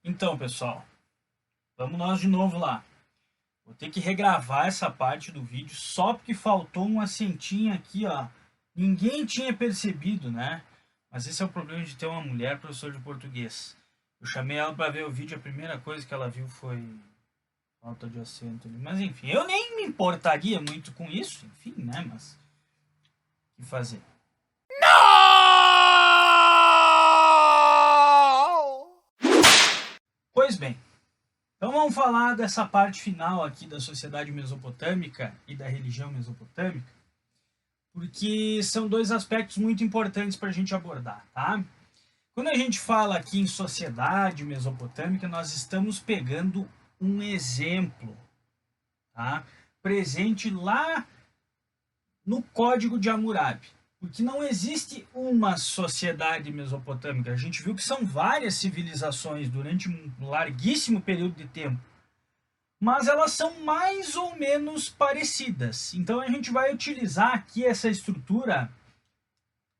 Então, pessoal, vamos nós de novo lá. Vou ter que regravar essa parte do vídeo só porque faltou um acentinho aqui, ó. Ninguém tinha percebido, né? Mas esse é o problema de ter uma mulher professora de português. Eu chamei ela para ver o vídeo, a primeira coisa que ela viu foi falta de acento ali. Mas enfim, eu nem me importaria muito com isso, enfim, né? Mas o que fazer? Pois bem, então vamos falar dessa parte final aqui da sociedade mesopotâmica e da religião mesopotâmica, porque são dois aspectos muito importantes para a gente abordar, tá? Quando a gente fala aqui em sociedade mesopotâmica, nós estamos pegando um exemplo, tá? Presente lá no Código de Hammurabi, porque não existe uma sociedade mesopotâmica. A gente viu que são várias civilizações durante um larguíssimo período de tempo, mas elas são mais ou menos parecidas. Então a gente vai utilizar aqui essa estrutura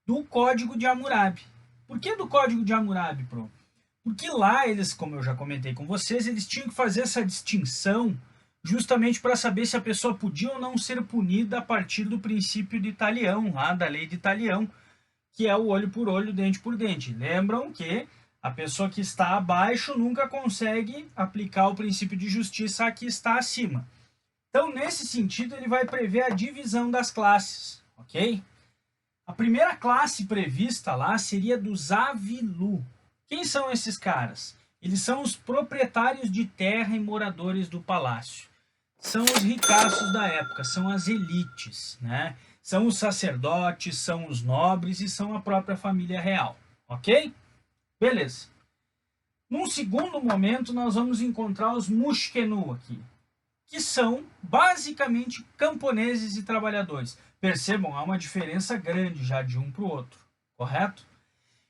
do Código de Hammurabi. Por que do Código de Hammurabi, Pro? Porque lá eles, como eu já comentei com vocês, eles tinham que fazer essa distinção justamente para saber se a pessoa podia ou não ser punida a partir do princípio de Talião, lá da lei de Talião, que é o olho por olho, dente por dente. Lembram que a pessoa que está abaixo nunca consegue aplicar o princípio de justiça a que está acima. Então, nesse sentido, ele vai prever a divisão das classes, ok? A primeira classe prevista lá seria dos Avilu. Quem são esses caras? Eles são os proprietários de terra e moradores do palácio. São os ricaços da época, são as elites, né? São os sacerdotes, são os nobres e são a própria família real, ok? Beleza. Num segundo momento, nós vamos encontrar os Mushkenu aqui, que são basicamente camponeses e trabalhadores. Percebam, há uma diferença grande já de um para o outro, correto?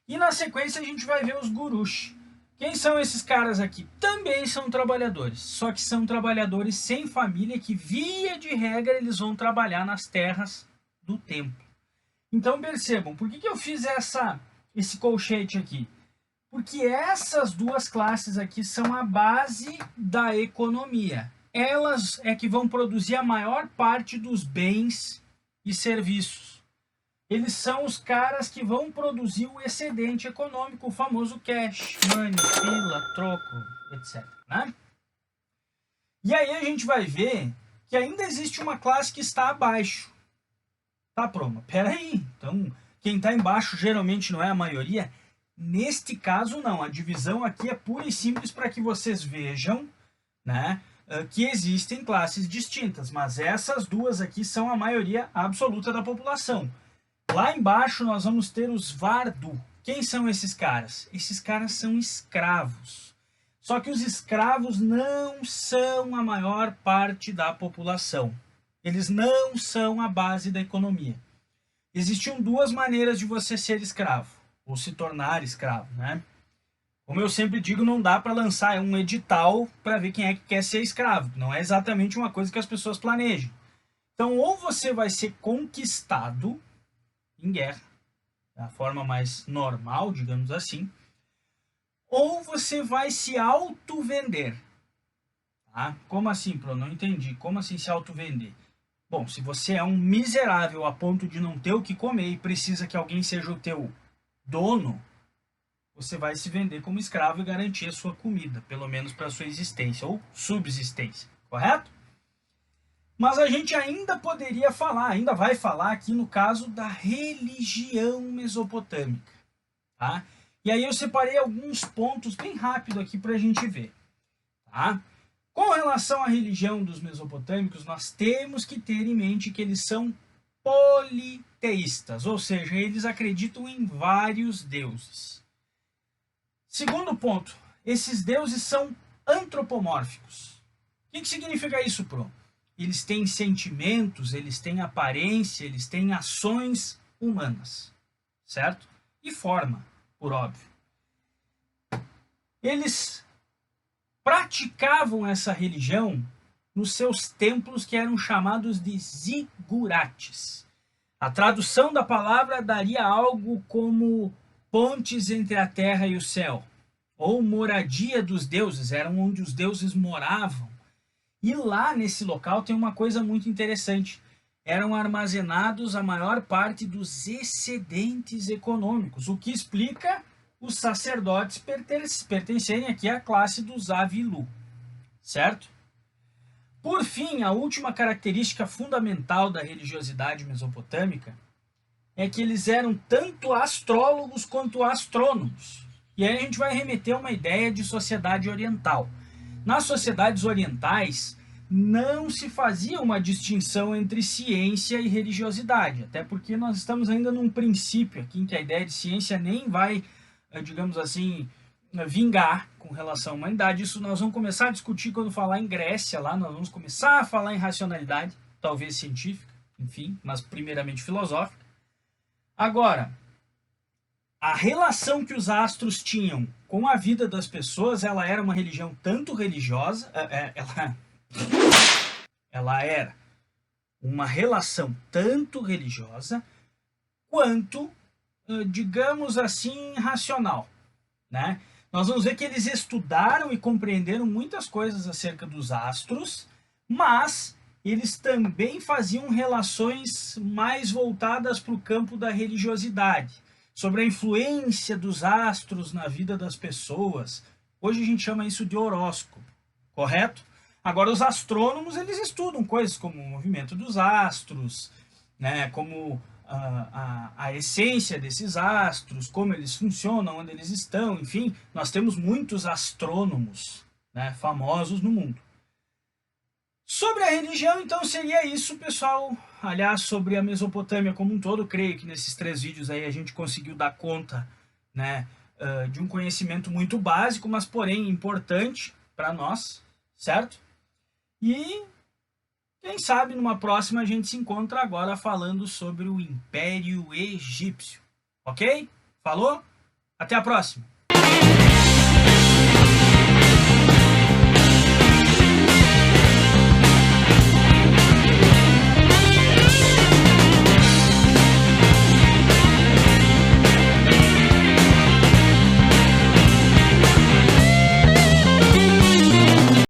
E na sequência a gente vai ver os Gurush. Quem são esses caras aqui? Também são trabalhadores, só que são trabalhadores sem família que, via de regra, eles vão trabalhar nas terras do templo. Então percebam, por que eu fiz esse colchete aqui? Porque essas duas classes aqui são a base da economia. Elas é que vão produzir a maior parte dos bens e serviços. Eles são os caras que vão produzir o excedente econômico, o famoso cash, money, fila, troco, etc. Né? E aí a gente vai ver que ainda existe uma classe que está abaixo. Tá, Proma? Pera aí. Então, quem está embaixo geralmente não é a maioria. Neste caso, não. A divisão aqui é pura e simples para que vocês vejam, né, que existem classes distintas. Mas essas duas aqui são a maioria absoluta da população. Lá embaixo nós vamos ter os Vardu. Quem são esses caras? Esses caras são escravos. Só que os escravos não são a maior parte da população. Eles não são a base da economia. Existiam duas maneiras de você ser escravo, ou se tornar escravo, né? Como eu sempre digo, não dá para lançar um edital para ver quem é que quer ser escravo. Não é exatamente uma coisa que as pessoas planejam. Então, ou você vai ser conquistado em guerra, da forma mais normal, digamos assim, ou você vai se auto-vender. Tá? Como assim, Pro? Não entendi. Como assim se auto-vender? Bom, se você é um miserável a ponto de não ter o que comer e precisa que alguém seja o teu dono, você vai se vender como escravo e garantir a sua comida, pelo menos para a sua existência ou subsistência, correto? Mas a gente ainda poderia falar, ainda vai falar aqui no caso da religião mesopotâmica, tá? E aí eu separei alguns pontos bem rápido aqui para a gente ver, tá? Com relação à religião dos mesopotâmicos, nós temos que ter em mente que eles são politeístas, ou seja, eles acreditam em vários deuses. Segundo ponto, esses deuses são antropomórficos. O que significa isso, Pro? Eles têm sentimentos, eles têm aparência, eles têm ações humanas, certo? E forma, por óbvio. Eles praticavam essa religião nos seus templos que eram chamados de zigurates. A tradução da palavra daria algo como pontes entre a terra e o céu, ou moradia dos deuses, eram onde os deuses moravam. E lá nesse local tem uma coisa muito interessante. Eram armazenados a maior parte dos excedentes econômicos, o que explica os sacerdotes pertencerem aqui à classe dos Avilu, certo? Por fim, a última característica fundamental da religiosidade mesopotâmica é que eles eram tanto astrólogos quanto astrônomos. E aí a gente vai remeter a uma ideia de sociedade oriental. Nas sociedades orientais, não se fazia uma distinção entre ciência e religiosidade, até porque nós estamos ainda num princípio aqui em que a ideia de ciência nem vai, digamos assim, vingar com relação à humanidade. Isso nós vamos começar a discutir quando falar em Grécia, lá nós vamos começar a falar em racionalidade, talvez científica, enfim, mas primeiramente filosófica. Agora, a relação que os astros tinham com a vida das pessoas, ela era uma religião tanto religiosa, ela era uma relação tanto religiosa quanto, digamos assim, racional, né? Nós vamos ver que eles estudaram e compreenderam muitas coisas acerca dos astros, mas eles também faziam relações mais voltadas para o campo da religiosidade, sobre a influência dos astros na vida das pessoas. Hoje a gente chama isso de horóscopo, correto? Agora, os astrônomos, eles estudam coisas como o movimento dos astros, né, como a essência desses astros, como eles funcionam, onde eles estão, enfim, nós temos muitos astrônomos, né, famosos no mundo. Sobre a religião, então, seria isso, pessoal. Aliás, sobre a Mesopotâmia como um todo, creio que nesses 3 vídeos aí a gente conseguiu dar conta, né, de um conhecimento muito básico, mas porém importante para nós, certo? E quem sabe numa próxima a gente se encontra agora falando sobre o Império Egípcio. Ok? Falou? Até a próxima!